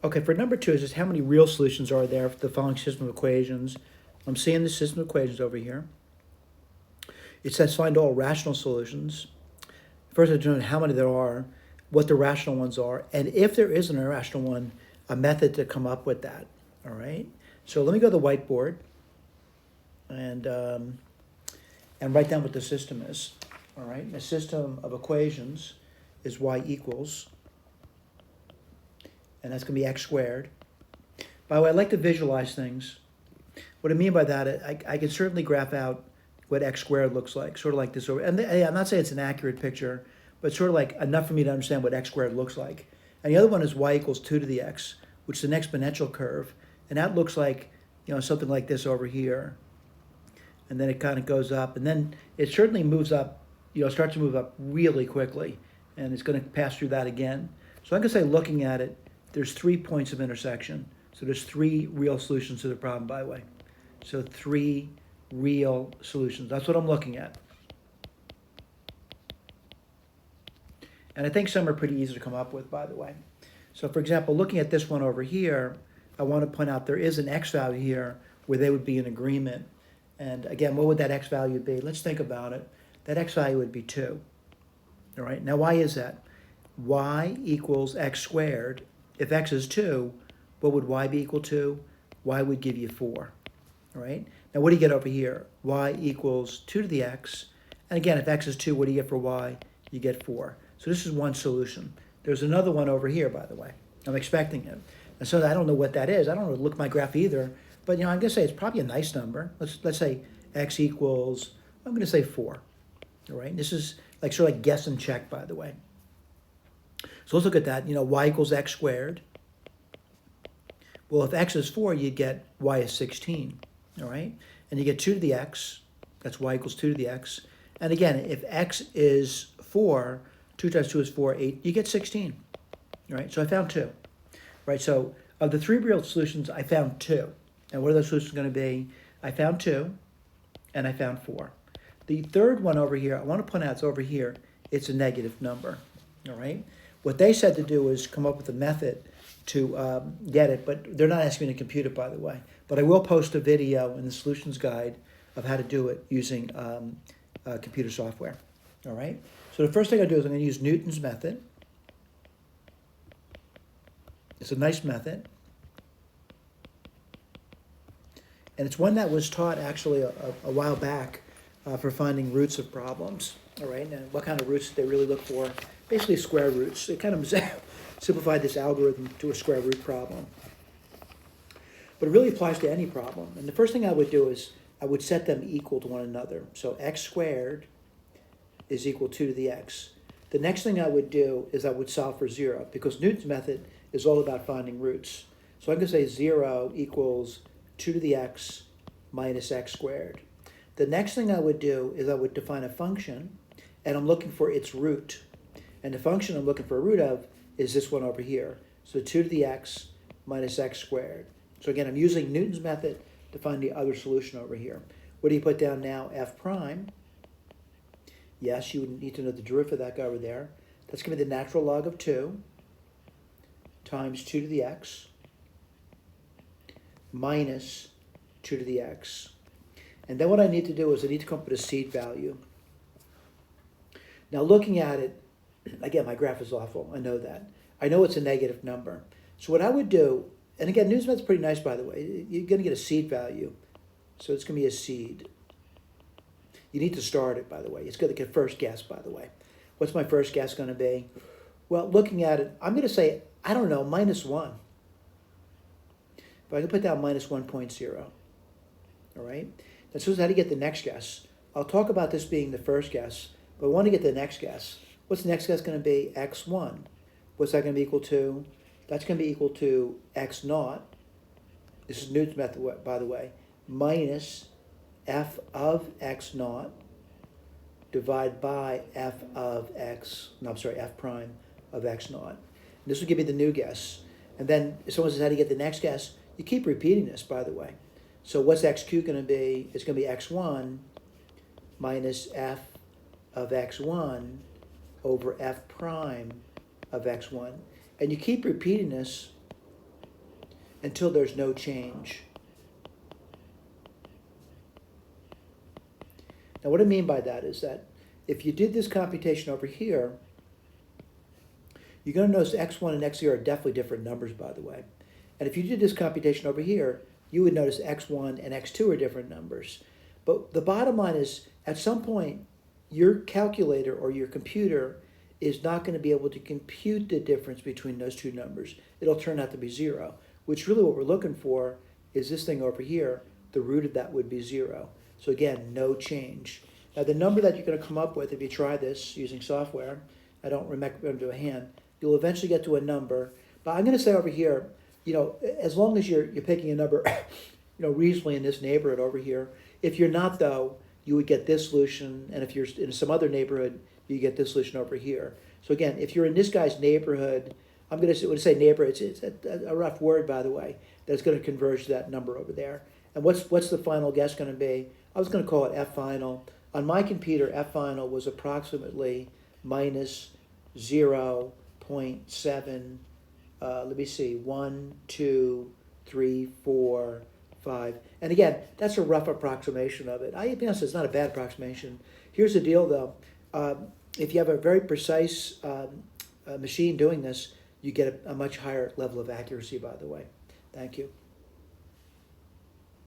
Okay, for number two is just how many real solutions are there for the following system of equations. I'm seeing the system of equations over here. It says find all rational solutions. First, I determine how many there are, what the rational ones are, and if there is an irrational one, a method to come up with that. All right. So let me go to the whiteboard and write down what the system is. All right. The system of equations is y equals, and that's going to be x squared. By the way, I like to visualize things. What I mean by that, I can certainly graph out what x squared looks like, sort of like this over. And I'm not saying it's an accurate picture, but sort of like enough for me to understand what x squared looks like. And the other one is y equals 2 to the x, which is an exponential curve. And that looks like, something like this over here. And then it kind of goes up. And then it certainly moves up, starts to move up really quickly. And it's going to pass through that again. So I can say, looking at it, there's 3 points of intersection. So there's 3 real solutions to the problem, by the way. So 3 real solutions. That's what I'm looking at. And I think some are pretty easy to come up with, by the way. So for example, looking at this one over here, I want to point out there is an x value here where they would be in agreement. And again, what would that x value be? Let's think about it. That x value would be 2. All right, now why is that? Y equals x squared. If x is 2, what would y be equal to? Y would give you 4. All right, now what do you get over here? Y equals 2 to the x. And again, if x is 2, what do you get for y? You get 4. So this is one solution. There's another one over here, by the way. I'm expecting it. And so I don't know what that is. I don't know look at my graph either. But I'm going to say it's probably a nice number. Let's say x equals, I'm going to say 4. All right, this is like sort of like guess and check, by the way. So let's look at that. Y equals x squared. Well, if x is 4, you get y is 16. All right, and you get 2 to the x. That's y equals 2 to the x. And again, if x is 4, 2 times 2 is 4, 8, you get 16. All right, so I found 2. Right, so of the 3 real solutions, I found 2. And what are those solutions going to be? I found 2, and I found 4. The third one over here, I want to point out it's over here. It's a negative number. All right, what they said to do is come up with a method to get it, but they're not asking me to compute it, by the way. But I will post a video in the solutions guide of how to do it using computer software. All right. So the first thing I do is I'm going to use Newton's method. It's a nice method. And it's one that was taught actually a while back for finding roots of problems. All right. And what kind of roots did they really look for? Basically square roots. It kind of simplified this algorithm to a square root problem. But it really applies to any problem. And the first thing I would do is I would set them equal to one another. So x squared is equal 2 to the x. The next thing I would do is I would solve for 0, because Newton's method is all about finding roots. So I'm going to say 0 equals 2 to the x minus x squared. The next thing I would do is I would define a function, and I'm looking for its root. And the function I'm looking for a root of is this one over here. So 2 to the x minus x squared. So again, I'm using Newton's method to find the other solution over here. What do you put down now? F prime. Yes, you would need to know the derivative of that guy over there. That's going to be the natural log of 2 times 2 to the x minus 2 to the x. And then what I need to do is I need to come up with a seed value. Now looking at it, again, my graph is awful. I know that. I know it's a negative number. So what I would do, and again, Newton's method's pretty nice, by the way. You're going to get a seed value. So it's going to be a seed. You need to start it, by the way. It's going to get first guess, by the way. What's my first guess going to be? Well, looking at it, I'm going to say, I don't know, -1. But I can put down -1.0. All right? That's how to get the next guess. I'll talk about this being the first guess, but I want to get the next guess. What's the next guess going to be? x1. What's that going to be equal to? That's going to be equal to x naught. This is Newton's method, by the way, minus f of x naught divided by f prime of x naught. And this will give you the new guess. And then if someone says how to get the next guess, you keep repeating this, by the way. So what's xq going to be? It's going to be x1 minus f of x1 over f prime of x1. And you keep repeating this until there's no change. Now what I mean by that is that if you did this computation over here, you're going to notice x1 and x0 are definitely different numbers, by the way. And if you did this computation over here, you would notice x1 and x2 are different numbers. But the bottom line is, at some point, your calculator or your computer is not going to be able to compute the difference between those two numbers. It'll turn out to be 0, which really what we're looking for is this thing over here. The root of that would be 0. So again, no change. Now the number that you're going to come up with if you try this using software, I don't remember to a hand, you'll eventually get to a number. But I'm going to say over here, as long as you're picking a number, reasonably in this neighborhood over here. If you're not though, you would get this solution, and if you're in some other neighborhood, you get this solution over here. So again, if you're in this guy's neighborhood, I'm going to say neighborhood. It's a rough word, by the way, that's going to converge to that number over there. And what's the final guess going to be? I was going to call it F final. On my computer, F final was approximately minus 0.7. Let me see, 1, 2, 3, 4, 5. And again, that's a rough approximation of it. I be honest, it's not a bad approximation. Here's the deal, though. If you have a very precise machine doing this, you get a much higher level of accuracy, by the way. Thank you.